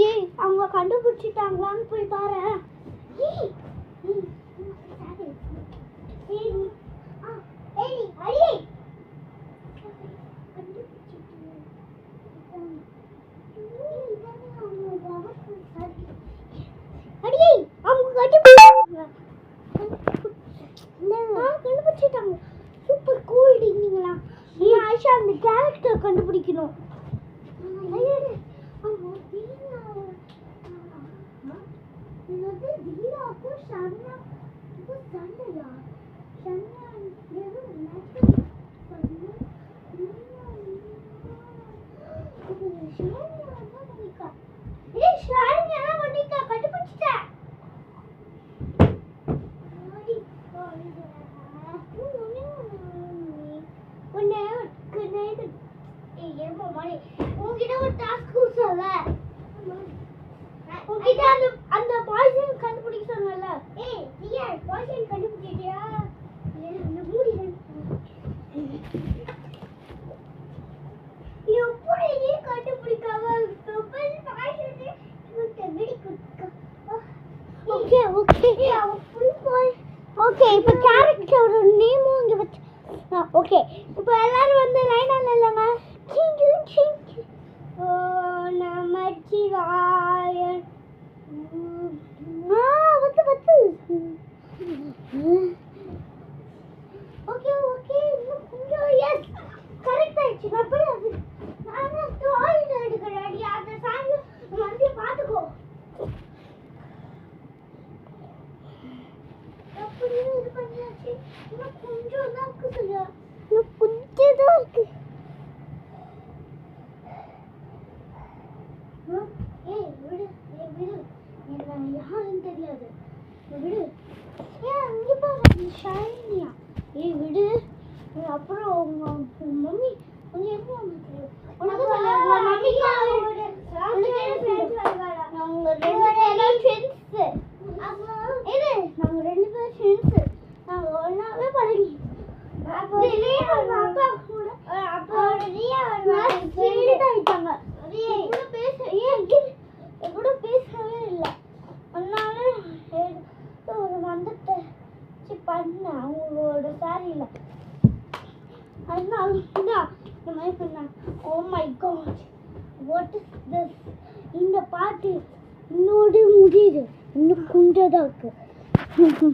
ஏய் அவங்க கண்டுபிடிச்சிட்டாங்களான்னு போய் பாரு. ஏய் கண்டுபிடிச்சிட்டாங்க. சூப்பர் கூல் நீங்களா. ஆயிஷா அந்த கேரக்டர் கண்டுபிடிக்கணும். உங்ககிட்ட ஒரு டாஸ்க் கொடுத்தல, உங்ககிட்ட அந்த பாய்சன் கண்டுபிடிக்க சொன்னல. ஏய் நீயா பாய்சன் கண்டுபிடிச்சிட்டியா? என்ன மூடி எப்படி நீ கண்டுபிடிக்காம super poison very good. Okay okay okay இப்போ கேரக்டர் நேமும் இங்க வச்சு. ஓகே இப்போ எல்லாரும் வந்து லைனா இல்லங்க. நமச்சிவாய ஓகே ஓகே கொஞ்சம் எஸ் கரெக்ட் ஆயிடுச்சு. நான் போய் அது நான் டாய்ல எடுக்கிறேன். அந்த சாங் வந்து பாத்துக்கோ. அப்படியே இது பண்ணியாச்சு. இன்னும் கொஞ்சம் தான் இருக்கு. சரியா இன்னும் கொஞ்சம் தான் இருக்கு. ஏய் விடு எனக்கு யாருன்னு தெரியாது. விடு. ஏன் அங்கே பாரு ஷைனியா. ஏய் விடு. அப்புறம் உங்க மம்மி கொஞ்சம் எப்படி உங்களுக்கு தெரியும்? உனக்கு சொல்ல உங்க மம்மிக்கு நாங்க ரெண்டு பேரும் ஃப்ரெண்ட்ஸ். இது நாங்க ரெண்டு பேரும் ஃப்ரெண்ட்ஸ். நாங்க ஒண்ணாவே பழகி அப்போ அப்பா கூட அப்போ ரியா ஃப்ரெண்ட் ஆயிட்டாங்க. கூட பேச கூட பேசவே இல்லை. அதனால ஒரு வந்துட்டு பண்ண அவங்களோட சாரியில் அதனால இந்த மாதிரி பண்ணாங்க. Oh my god what is this. இந்த பாட்டு இன்னோடு முடியுது. இன்னும் கொஞ்சம் தான் இருக்கு.